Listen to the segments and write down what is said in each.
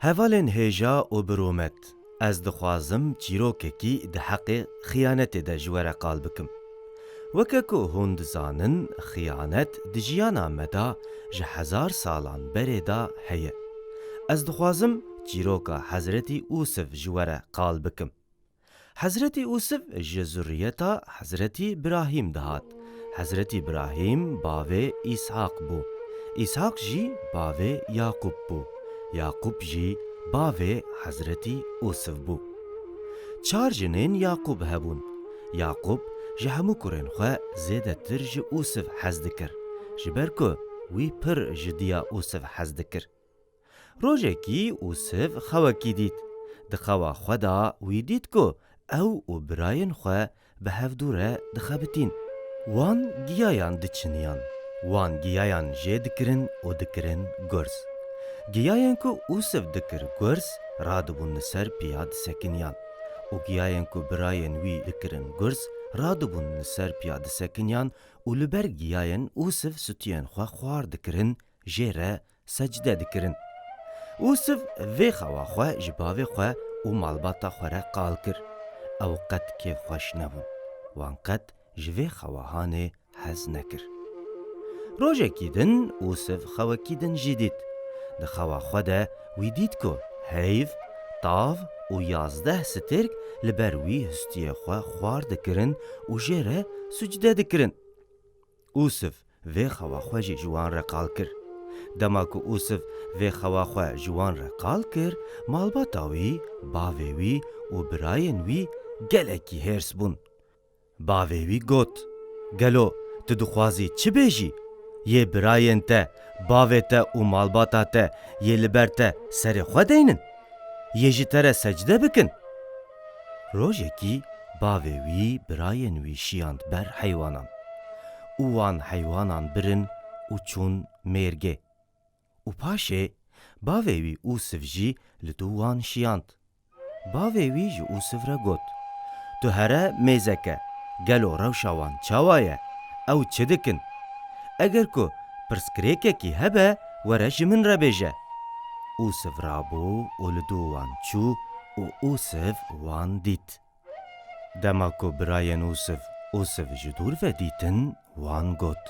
هەڤالên hêja û birûmet, ez dixwazim çîrokekî di heqê xıyanetê de ji we re qal bikim. Weke ku hûn dizanin, xıyanet di jiyana me da ji hezar salan berê da heye. Ez dixwazim çîroka Hezretî Ûsif ji we re qal bikim. Hezretî Ûsif ji zurriyeta Hezretî İbrahîm dihat. Hezretî İbrahîm bavê İshak bû. İshak jî bavê Yaqub bû. Yaqub jî bavê Hezretî Ûsif bû. Çar jinên Yaqub hebûn. Yaqub ji hemû kurên xwe zêdetir ji Ûsif hez dikir, ji ber ku wî pir ji diya Ûsif hez dikir. Rojekî Ûsif xewekî dît. Di xewa xwe da wî dît ku ew û birayên xwe bi hevdû re dixebitîn. Wan giyayan diçiniyan. Wan giyayan jê dikirin û dikirin gurs. Giyayên ku Ûsif dikir gurs, radibûn li ser piya disekiniyan. û giyayên ku birayên wî dikirin gurs, radibûn li ser piya disekiniyan û li ber giyayên Ûsif stûyên xwe xwar dikirin, jê re secde dikirin. Ûsif vê xewa xwe ji bavê xwe û malbata xwe re qal kir. Ew qet kêfxweş nebûn. Wan qet ji vê xewahanê hez nekir. Rojekî din Ûsif xewekî din jî dît. Di xewa xwe de wî dît ku heyv, tav û yazdeh stêrk li ber wî histiyê xwe xwar dikirin û jê re sucde dikirin. Ûsif vê xewa xwe jî ji wan re qal kir. Dema ku Ûsif vê xewa xwe ji wan re qal kir, malbata wî, bavê wî û birayên wî gelekî hêrs bûn. Bavê wî got: Gelo, tu dixwazî çi bêjî? Yê birayên te, bavê te û malbata te yê li ber te serê xwe deynin? Yê ji te re secde bikin? Rojekî bavê wî birayên wî şiyand ber heywanan. û wan heywanan birin û çûn mêrgê. û paşê bavê wî Ûsif jî li dû wan şiyand. Bavê wî ji Ûsif re got: Tu here mêzeke, gelo rewşa wan çawa ye? Ew çi dikin? Eger ku pirskirêkekî hebe, were ji min re bêje. Ûsif rabû û li dû wan çû û Ûsif wan dît. Dema ku birayên Ûsif ji dûr ve dîtin, wan got: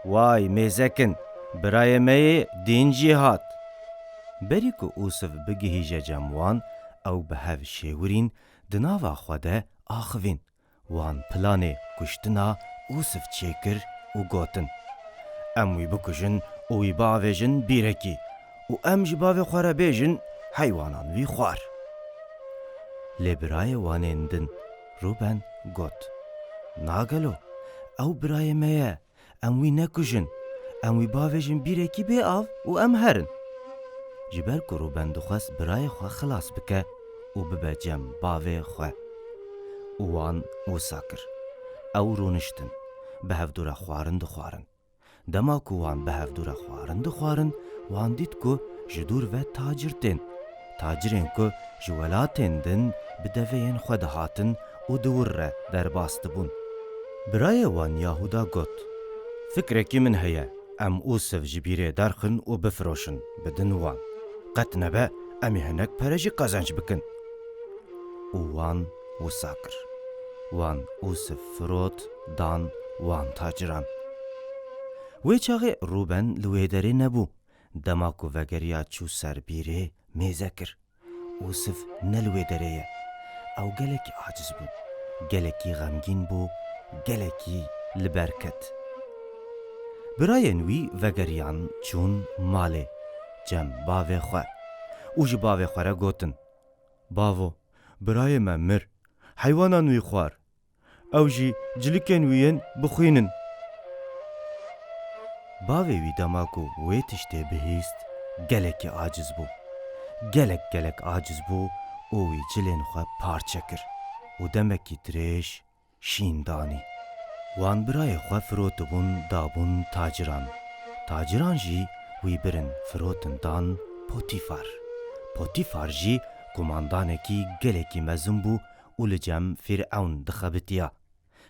Way mêzekin, birayê me yê dîn jî hat. Berî ku Ûsif bigihîje cem wan, ew bi hev şêwirîn di nava xwe de axivîn. Wan planê kuştina Ûsif çêkir û gotin: Em wî bikujin û wî biavêjin bîrekî û em ji bavê xwe re bêjin heywanan wî xwar. Lê birayê wanên din Rûben got: Nagelo, ew birayê me ye, em wî nekujin, em wî biavêjin bîrekî bêav û em herin. Ji ber ku Rûben dixwest birayê xwe xilas bike û bibe cem bavê xwe. û wan wisa kir. Ew rûniştin, bi hevdûre xwarin dixwarin. Dema ku wan bi hevdûre xwarin dixwarin, wan dît ku ji dûr ve tacir tên. Tacirên ku ji welatên din bi deveyên xwe dihatin û di wir re derbas dibûn. Birayê wan Yahuda got: Fikrekî min heye, em Ûsif ji bîrê derxin û bifiroşin, bidin wan. Qet nebe em ê hinek pere jî qezenc bikin. û wan wisa kir. Wan Ûsif firot, dan wan taciran. Wê çaxê Rûben li wê derê nebû. Dema ku vegeriya çû ser bîrê, mêze kir. Ûsif ne li wê derê ye. Ew gelekî aciz bû, gelekî xemgîn bû, gelekî li ber ket. Birayên wî vegeriyan çûn malê, cem bavê xwe. û ji bavê xwe re gotin: Bavo, birayê me mir, heywanan wî xwar. Ew jî cilikên wî yên bixwînin. Bavê wî dema ku wê tiştê bihîst, gelekî aciz bû. Gelek aciz bû û wî cilên xwe parçe kir û demekî dirêj şîn danî. Wan birayê xwe firotibûn dabûn taciran. Taciran jî wî birin firotin dan Potîfar. Potîfar jî kumandanekî gelekî mezin bû û li cem Fîr'ewn dixebitiya.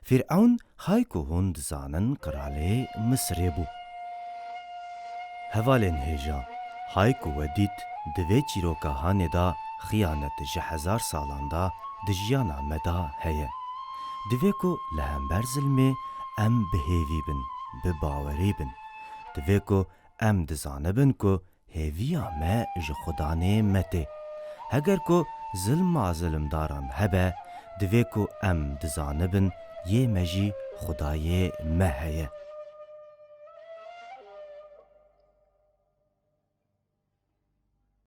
Fîr'ewn hay ku hûn dizanin kralê Misrê bû. Hevalên hêja, های کو ودیت دوی چیروکا هانه دا خیانت جه 1000 سالان دا دجیانا مدا هیه. دوی کو لهمبر ظلمه ام بهیوی بن، بباوری بن. دوی کو ام دزانه بن کو هیویا ما جه خدانه مته. هگر کو ظلم ظلم داران هبه، دوی کو ام دزانه بن یه مجی خدای مهیه.